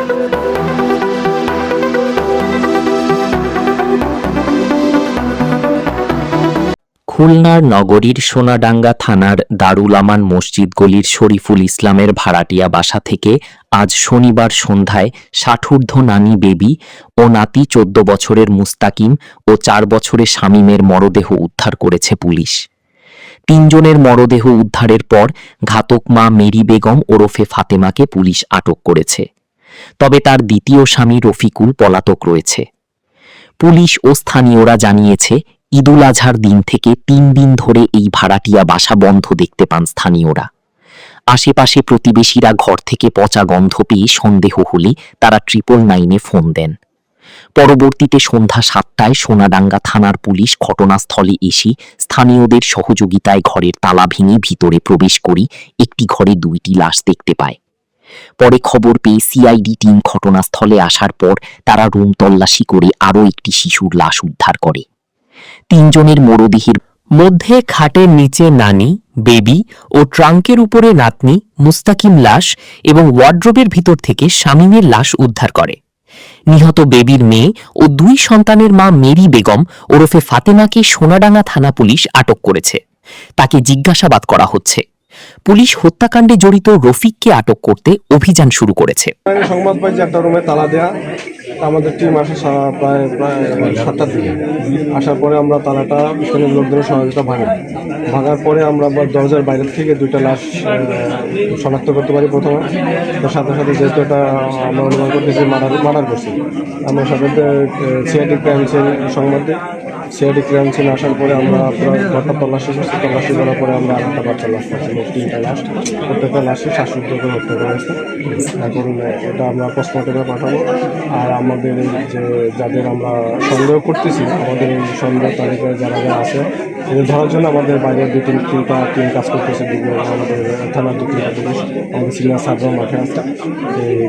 খুলনার নগরীর সোনাডাঙ্গা থানার দারুল আমান মসজিদ গলির শরীফুল ইসলামের ভাড়াটিয়া বাসা থেকে আজ শনিবার সন্ধ্যায় ৬০ নানী বেবি ও নাতি ১৪ বছরের মুস্তাকিম ও ৪ বছরের শামীমের মরদেহ উদ্ধার করেছে পুলিশ। তিনজনের মরদেহ উদ্ধারের পর ঘাতক মা মেরি বেগম ওরফে ফাতেমাকে পুলিশ আটক করেছে। তবে তার দ্বিতীয় স্বামী রফিকুল পলাতক রয়েছে। পুলিশ ও স্থানীয়রা জানিয়েছে, ঈদুল আজহার দিন থেকে ৩ দিন ধরে এই ভাড়াটিয়া বাসা বন্ধ দেখতে পান স্থানীয়রা। আশেপাশে প্রতিবেশীরা ঘর থেকে পচা গন্ধ পেয়ে সন্দেহ হলে তারা 999-এ ফোন দেন। পরবর্তীতে সন্ধ্যা ৭টায় সোনাডাঙ্গা থানার পুলিশ ঘটনাস্থলে এসে স্থানীয়দের সহযোগিতায় ঘরের তালা ভেঙে ভিতরে প্রবেশ করে একটি ঘরে 2টি লাশ দেখতে পায়। পরে খবর পেয়ে সিআইডি টিম ঘটনাস্থলে আসার পর তারা রুম তল্লাশি করে আরও একটি শিশুর লাশ উদ্ধার করে। 3 জনের মরদেহের মধ্যে খাটের নিচে নানি, বেবি ও ট্রাঙ্কের উপরে নাতনি মুস্তাকিম লাশ এবং ওয়ার্ড্রোবের ভিতর থেকে শামীমের লাশ উদ্ধার করে। নিহত বেবির মেয়ে ও 2 সন্তানের মা মেরি বেগম ওরফে ফাতেমাকে সোনাডাঙ্গা থানা পুলিশ আটক করেছে। তাকে জিজ্ঞাসাবাদ করা হচ্ছে। পুলিশ হত্যাকাণ্ডে জড়িত রফিককে আটক করতে অভিযান শুরু করেছে। সংবাদ পাই যে একটা রুমে তালা দেয়া, আমাদের টিম আসে প্রায় 7টার দিকে। আসার পরে আমরা তালাটা স্থানীয় লোকজনের সহযোগিতা ভাঙার পরে আমরা দরজার বাইরের থেকে 2টা লাশ শনাক্ত করতে পারি। প্রথমে তার সাথে সাথে যেহেতু এটা আমরা অনুমান করতেছি মার্ডার করছি, আমরা সাথে সিআইডি ক্রাইম সিন সংবাদ দিই। সিআইডি ক্রাইম সিন আসার পরে আমরা পুরো ঘরটা তল্লাশি করছি। তল্লাশি করার পরে আমরা আরেকটা বাচ্চা লাশ পাচ্ছি, 3টা লাশ। প্রত্যেকটা লাশে শ্বাসরুদ্ধ করে হত্যা করা হয়েছে। এখন এটা আমরা পোস্টমর্টমে পাঠাবো। আর আমাদের যে যাদের আমরা সন্দেহ করতেছি, আমাদের এই সন্দেহ তালিকায় যারা আছে এদের ধরার জন্য আমাদের বাইরের 2-3টা টিম কাজ করতেছে। আমাদের থানার 2-3টা পুলিশ, আমাদের সিনিয়র সার্জন মাঠে আছে।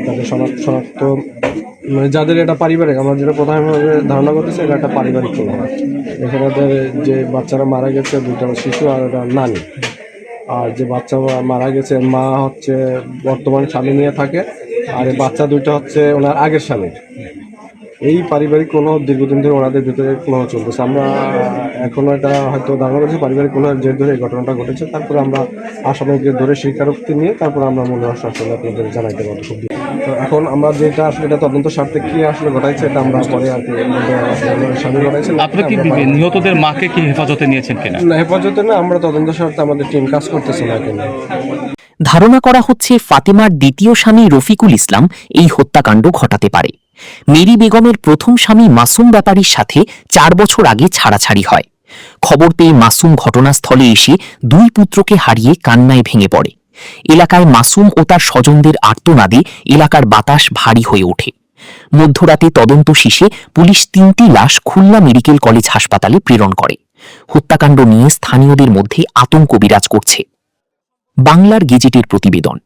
তাদের শনাক্ত মানে যাদের এটা পারিবারিক, আমরা যেটা প্রধানভাবে ধারণা করতেছি এটা একটা পারিবারিক প্রভাব। এখানে যে বাচ্চারা মারা গেছে 2টা শিশু আর একটা নানি। আর যে বাচ্চা মারা গেছে মা হচ্ছে বর্তমানে স্বামী নিয়ে থাকে, আর এই বাচ্চা 2টা হচ্ছে ওনার আগের স্বামীর। এই পারিবারিক কোনো দীর্ঘদিন ধরে ওনাদের ভিতরে কোনো চলতেছে। আমরা এখনও এটা হয়তো ধারণা করছি পারিবারিক কোনো জের ধরে এই ঘটনাটা ঘটেছে। তারপরে আমরা আসামিকে ধরে স্বীকারোক্তি নিয়ে তারপরে আমরা মূল রহস্য আসলে আপনাদের জানাইতে পারবো। তো এখন আমরা যেটা আসলে এটা তদন্ত স্বার্থে কি আসলে ঘটাইছে এটা আমরা পরে আর কি স্বামী ঘটাইছে। আপনি কি নিহতদের মাকে কি হেফাজতে নিয়েছেন কিনা? না, হেফাজতে না, আমরা তদন্ত স্বার্থে আমাদের টিম কাজ করতেছে না কেন। ধারণা করা হচ্ছে ফাতেমার দ্বিতীয় স্বামী রফিকুল ইসলাম এই হত্যাকাণ্ড ঘটাতে পারে। মেরি বেগমের প্রথম স্বামী মাসুম ব্যাপারীর সাথে 4 বছর আগে ছাড়াছাড়ি হয়। খবর পেয়ে মাসুম ঘটনাস্থলে এসে 2 পুত্রকে হারিয়ে কান্নায় ভেঙে পড়ে। এলাকায় মাসুম ও তার স্বজনদের আর্তনাদে এলাকার বাতাস ভারী হয়ে ওঠে। মধ্যরাতে তদন্ত শেষে পুলিশ 3টি লাশ খুলনা মেডিকেল কলেজ হাসপাতালে প্রেরণ করে। হত্যাকাণ্ড নিয়ে স্থানীয়দের মধ্যে আতঙ্ক বিরাজ করছে। বাংলার গেজেটের প্রতিবেদন।